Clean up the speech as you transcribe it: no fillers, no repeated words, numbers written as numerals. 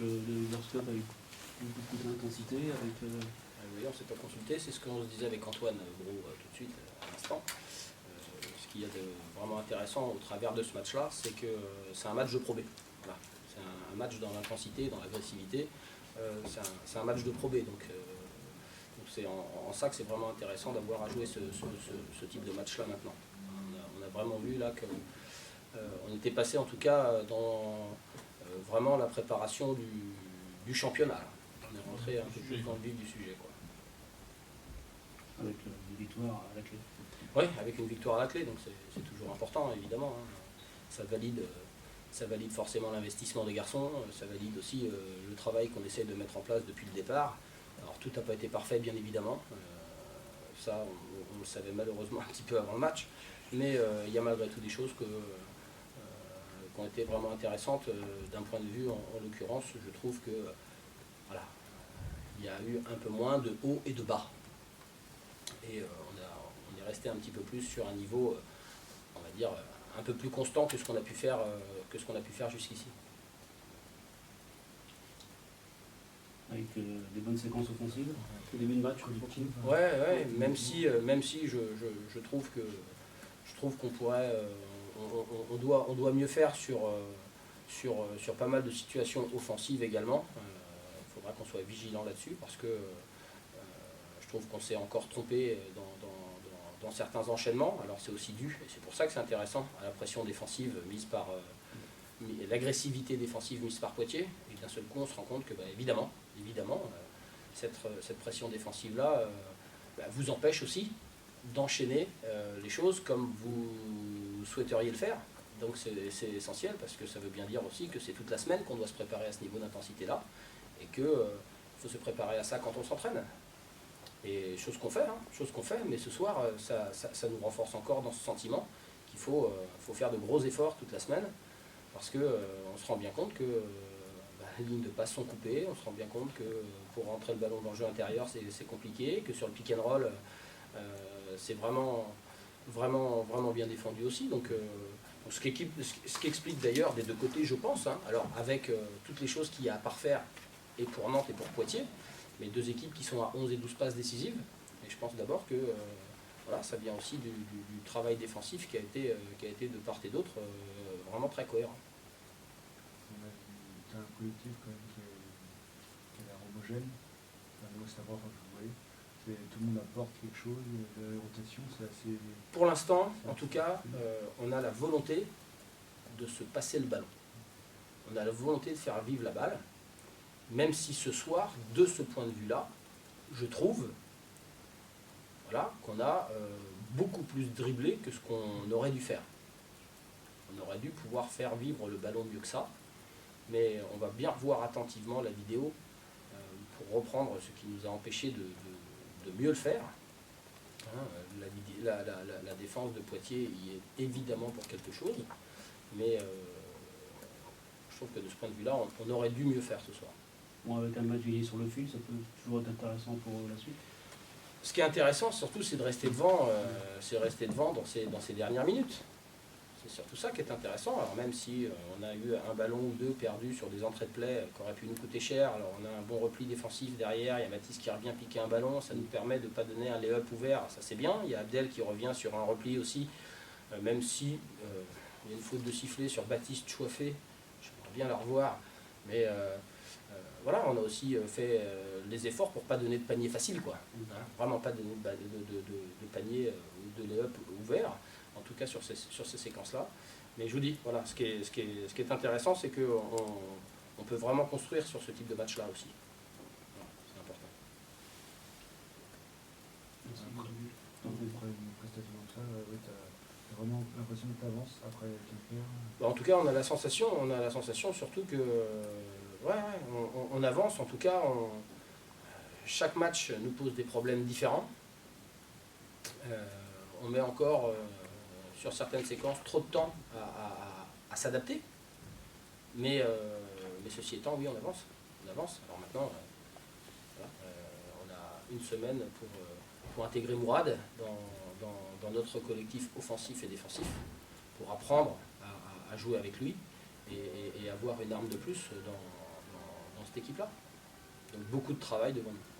de Euroscope avec beaucoup d'intensité, avec... Oui, on ne s'est pas consulté, c'est ce qu'on se disait avec Antoine Gros tout de suite, à l'instant. Ce qu'il y a de vraiment intéressant au travers de ce match-là, c'est que c'est un match de Pro B. Voilà. C'est un match dans l'intensité, dans l'agressivité. C'est un match de Pro B. Donc c'est en ça que c'est vraiment intéressant d'avoir à jouer ce type de match-là maintenant. On a vraiment vu là qu'on était passé en tout cas dans vraiment la préparation du championnat. Là. On est rentré un peu plus dans le vif du sujet, quoi. Avec une victoire à la clé. Oui, avec une victoire à la clé, donc c'est toujours important, évidemment. Hein. Ça valide forcément l'investissement des garçons, ça valide aussi le travail qu'on essaie de mettre en place depuis le départ. Alors tout n'a pas été parfait, bien évidemment. Ça, on le savait malheureusement un petit peu avant le match. Mais il y a malgré tout des choses qui ont été vraiment intéressantes d'un point de vue, en l'occurrence, je trouve que voilà, il y a eu un peu moins de haut et de bas. Et on est resté un petit peu plus sur un niveau, on va dire, un peu plus constant que ce qu'on a pu faire, jusqu'ici. Avec des bonnes séquences offensives, au début de match. Ouais, même si je trouve qu'on pourrait, on doit mieux faire sur pas mal de situations offensives également. Il faudra qu'on soit vigilant là-dessus parce que je trouve qu'on s'est encore trompé dans certains enchaînements. Alors c'est aussi dû, et c'est pour ça que c'est intéressant, à la pression défensive mise par l'agressivité défensive mise par Poitiers. Et d'un seul coup, on se rend compte que, évidemment, cette pression défensive-là vous empêche aussi d'enchaîner les choses comme vous souhaiteriez le faire. Donc c'est essentiel parce que ça veut bien dire aussi que c'est toute la semaine qu'on doit se préparer à ce niveau d'intensité-là et qu'il faut se préparer à ça quand on s'entraîne. Et chose qu'on fait, mais ce soir, ça nous renforce encore dans ce sentiment qu'il faut faire de gros efforts toute la semaine, parce qu'on se rend bien compte que les lignes de passe sont coupées, on se rend bien compte que pour rentrer le ballon dans le jeu intérieur, c'est compliqué, que sur le pick and roll, c'est vraiment bien défendu aussi. Donc, ce qui explique d'ailleurs des deux côtés, je pense, hein, alors avec toutes les choses qu'il y a à parfaire, et pour Nantes et pour Poitiers, mais deux équipes qui sont à 11 et 12 passes décisives. Et je pense d'abord que voilà, ça vient aussi du travail défensif qui a été de part et d'autre vraiment très cohérent. C'est un collectif quand même qui a l'air homogène. Moi, savoir quand vous voyez, tout le monde apporte quelque chose, la rotation, c'est assez... Pour l'instant, en tout cas, on a la volonté de se passer le ballon. On a la volonté de faire vivre la balle. Même si ce soir, de ce point de vue-là, je trouve qu'on a beaucoup plus dribblé que ce qu'on aurait dû faire. On aurait dû pouvoir faire vivre le ballon mieux que ça, mais on va bien revoir attentivement la vidéo pour reprendre ce qui nous a empêché de mieux le faire. La défense de Poitiers y est évidemment pour quelque chose, mais je trouve que de ce point de vue-là, on aurait dû mieux faire ce soir. Bon, avec un match gagné sur le fil, ça peut toujours être intéressant pour la suite. Ce qui est intéressant, surtout, c'est de rester devant, dans ces dernières minutes. C'est surtout ça qui est intéressant. Alors même si on a eu un ballon ou deux perdus sur des entrées de play qui auraient pu nous coûter cher, alors on a un bon repli défensif derrière, il y a Mathis qui revient piquer un ballon, ça nous permet de ne pas donner un lay-up ouvert, ça c'est bien. Il y a Abdel qui revient sur un repli aussi, même si il y a une faute de sifflet sur Baptiste Chouafé, j'aimerais bien la revoir, mais... voilà, on a aussi fait les efforts pour ne pas donner de panier facile, quoi. Hein, vraiment pas donner de panier ou de lay-up ouvert, en tout cas sur ces séquences-là. Mais je vous dis, voilà, ce qui est intéressant, c'est qu'on peut vraiment construire sur ce type de match-là aussi. Voilà, c'est important. Dans une prestation comme ça, t'as vraiment l'impression que t'avances après Quimper. En tout cas, on a la sensation surtout que on avance. En tout cas, chaque match nous pose des problèmes différents. On met encore sur certaines séquences trop de temps à s'adapter. Mais ceci étant, oui, on avance. Alors maintenant, on a une semaine pour intégrer Mourad dans notre collectif offensif et défensif, pour apprendre à jouer avec lui et avoir une arme de plus dans cette équipe-là. Donc beaucoup de travail devant nous.